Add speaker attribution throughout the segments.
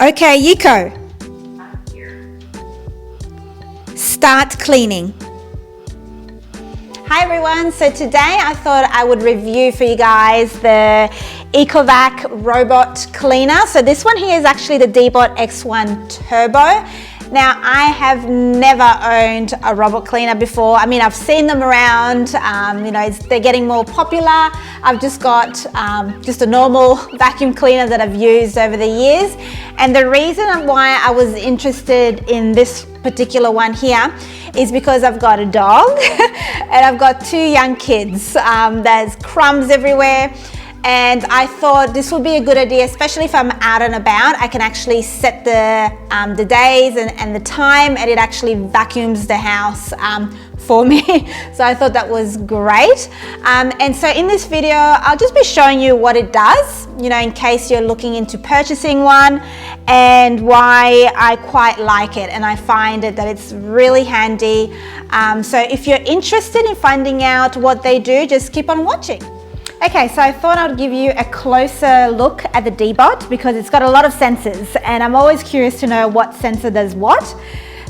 Speaker 1: Okay, Yuko. Start cleaning. Hi everyone, so today I thought I would review for you guys the ECOVACS robot cleaner. So this one here is actually the DEEBOT X1 TURBO. Now I have never owned a robot cleaner before. I mean, I've seen them around, they're getting more popular. I've just got just a normal vacuum cleaner that I've used over the years. And the reason why I was interested in this particular one here is because I've got a dog and I've got two young kids. There's crumbs everywhere. And I thought this would be a good idea, especially if I'm out and about. I can actually set the days and the time, and it actually vacuums the house for me. So I thought that was great. And so in this video, I'll just be showing you what it does, in case you're looking into purchasing one, and why I quite like it. And I find that it's really handy. So if you're interested in finding out what they do, just keep on watching. Okay, so I thought I'd give you a closer look at the DEEBOT because it's got a lot of sensors and I'm always curious to know what sensor does what.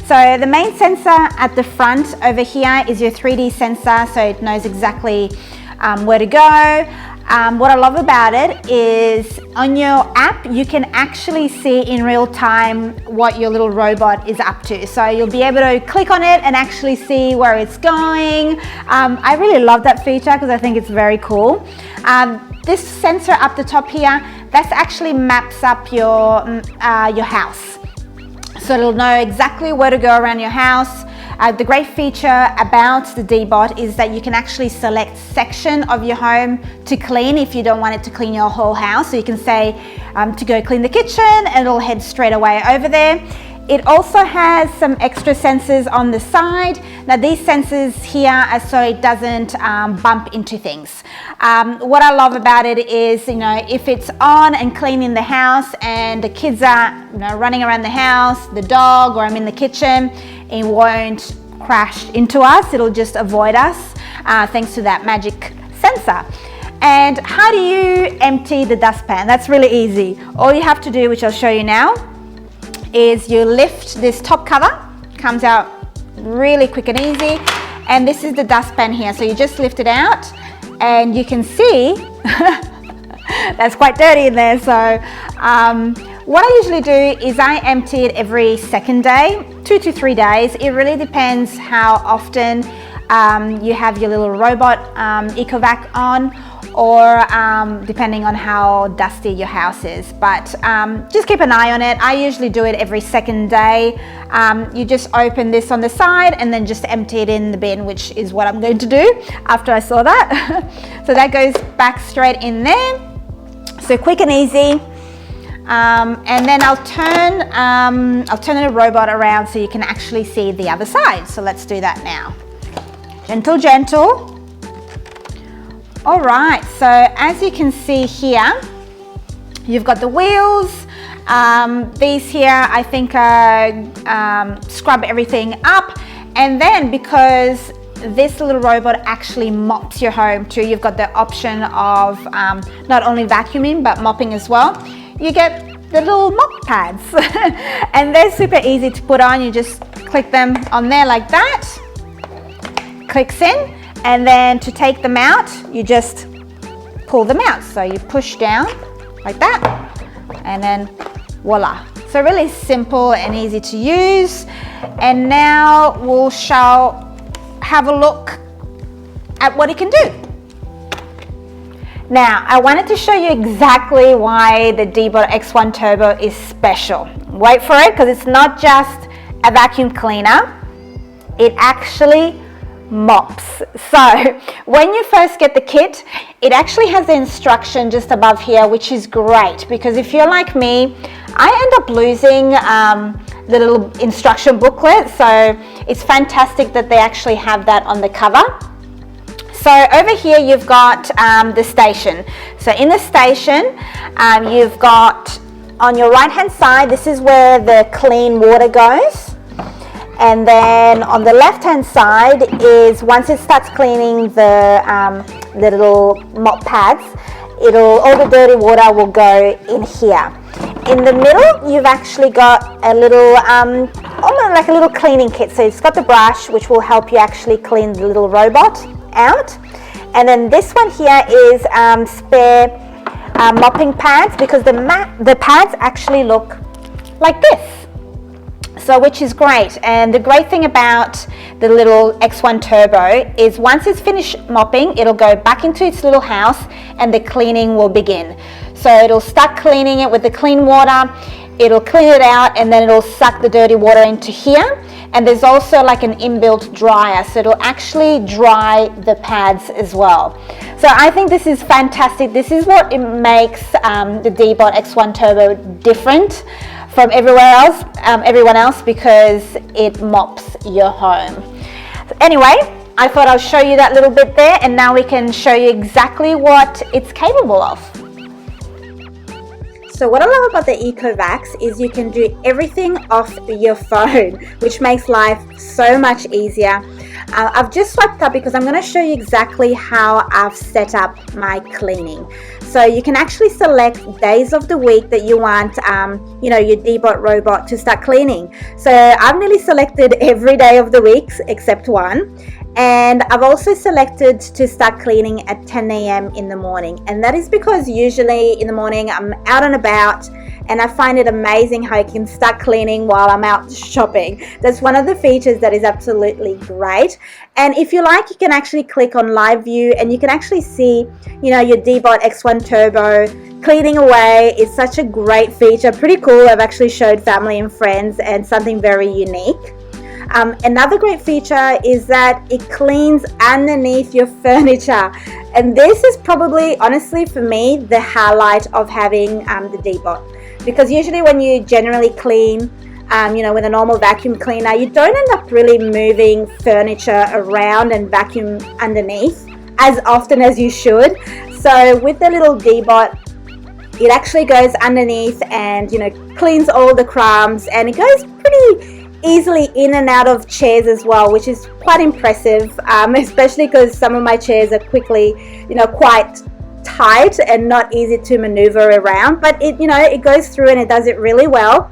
Speaker 1: So the main sensor at the front over here is your 3D sensor, so it knows exactly where to go. What I love about it is on your app, you can actually see in real time what your little robot is up to. So you'll be able to click on it and actually see where it's going. I really love that feature because I think it's very cool. This sensor up the top here, that actually maps up your house. So it'll know exactly where to go around your house. The great feature about the DEEBOT is that you can actually select section of your home to clean if you don't want it to clean your whole house. So you can say to go clean the kitchen and it'll head straight away over there. It also has some extra sensors on the side. Now these sensors here are so it doesn't bump into things. What I love about it is, if it's on and cleaning the house and the kids are running around the house, the dog, or I'm in the kitchen, it won't crash into us. It'll just avoid us thanks to that magic sensor. And how do you empty the dustpan? That's really easy. All you have to do, which I'll show you now, is you lift this top cover, comes out really quick and easy, and this is the dustpan here. So you just lift it out and you can see that's quite dirty in there. So what I usually do is I empty it every second day, 2 to 3 days. It really depends how often you have your little robot ECOVAC on, or depending on how dusty your house is. But just keep an eye on it. I usually do it every second day. You just open this on the side and then just empty it in the bin, which is what I'm going to do after I saw that. So that goes back straight in there. So quick and easy. And then I'll turn the robot around so you can actually see the other side. So let's do that now. Gentle, gentle. All right, so as you can see here, you've got the wheels. These here, I think, scrub everything up. And then because this little robot actually mops your home too, you've got the option of not only vacuuming, but mopping as well. You get the little mop pads and they're super easy to put on. You just click them on there like that, clicks in. And then to take them out, you just pull them out. So you push down like that, and then voila. So really simple and easy to use. And now we'll have a look at what it can do. Now, I wanted to show you exactly why the DEEBOT X1 Turbo is special. Wait for it, because it's not just a vacuum cleaner. It actually mops. So when you first get the kit, it actually has the instruction just above here, which is great because if you're like me, I end up losing the little instruction booklet. So it's fantastic that they actually have that on the cover. So over here you've got the station. So in the station you've got on your right hand side, this is where the clean water goes. And then on the left hand side is once it starts cleaning the little mop pads, all the dirty water will go in here. in the middle, you've actually got a little, almost like a little cleaning kit. So it's got the brush, which will help you actually clean the little robot out. And then this one here is spare mopping pads, because the pads actually look like this. So, which is great. And the great thing about the little X1 Turbo is once it's finished mopping, it'll go back into its little house and the cleaning will begin. So it'll start cleaning it with the clean water, it'll clean it out, and then it'll suck the dirty water into here. And there's also like an inbuilt dryer, so it'll actually dry the pads as well. So I think this is fantastic. This is what it makes the DEEBOT X1 Turbo different from everyone else, because it mops your home. Anyway, I thought I'll show you that little bit there, and now we can show you exactly what it's capable of. So what I love about the ECOVACS is you can do everything off your phone, which makes life so much easier. I've just swiped up because I'm going to show you exactly how I've set up my cleaning. So you can actually select days of the week that you want, your DEEBOT robot to start cleaning. So I've nearly selected every day of the week except one. And I've also selected to start cleaning at 10 a.m. in the morning. And that is because usually in the morning I'm out and about, and I find it amazing how I can start cleaning while I'm out shopping. That's one of the features that is absolutely great. And if you like, you can actually click on live view and you can actually see, your DEEBOT X1 Turbo cleaning away. Is such a great feature, pretty cool. I've actually showed family and friends, and something very unique. Another great feature is that it cleans underneath your furniture, and this is probably, honestly, for me, the highlight of having the DEEBOT, because usually when you generally clean with a normal vacuum cleaner, you don't end up really moving furniture around and vacuum underneath as often as you should. So with the little DEEBOT, it actually goes underneath and cleans all the crumbs, and it goes pretty easily in and out of chairs as well, which is quite impressive, especially because some of my chairs are quickly quite tight and not easy to maneuver around, but it goes through and it does it really well.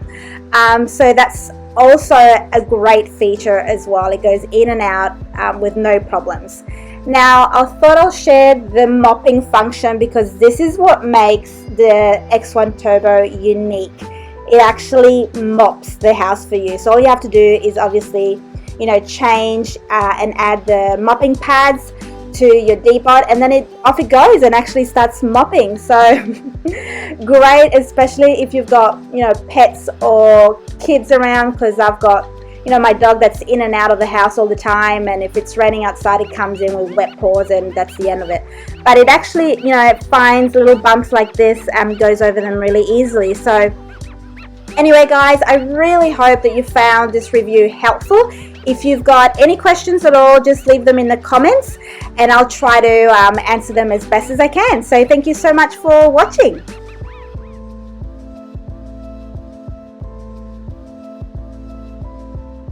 Speaker 1: So that's also a great feature as well. It goes in and out with no problems. Now I thought I'll share the mopping function, because this is what makes the X1 Turbo unique. It actually mops the house for you. So all you have to do is obviously, change and add the mopping pads to your DEEBOT, and then off it goes and actually starts mopping. So great, especially if you've got, pets or kids around, because I've got, my dog that's in and out of the house all the time, and if it's raining outside, it comes in with wet paws and that's the end of it. But it actually, it finds little bumps like this and goes over them really easily. So anyway, guys, I really hope that you found this review helpful. If you've got any questions at all, just leave them in the comments and I'll try to answer them as best as I can. So thank you so much for watching.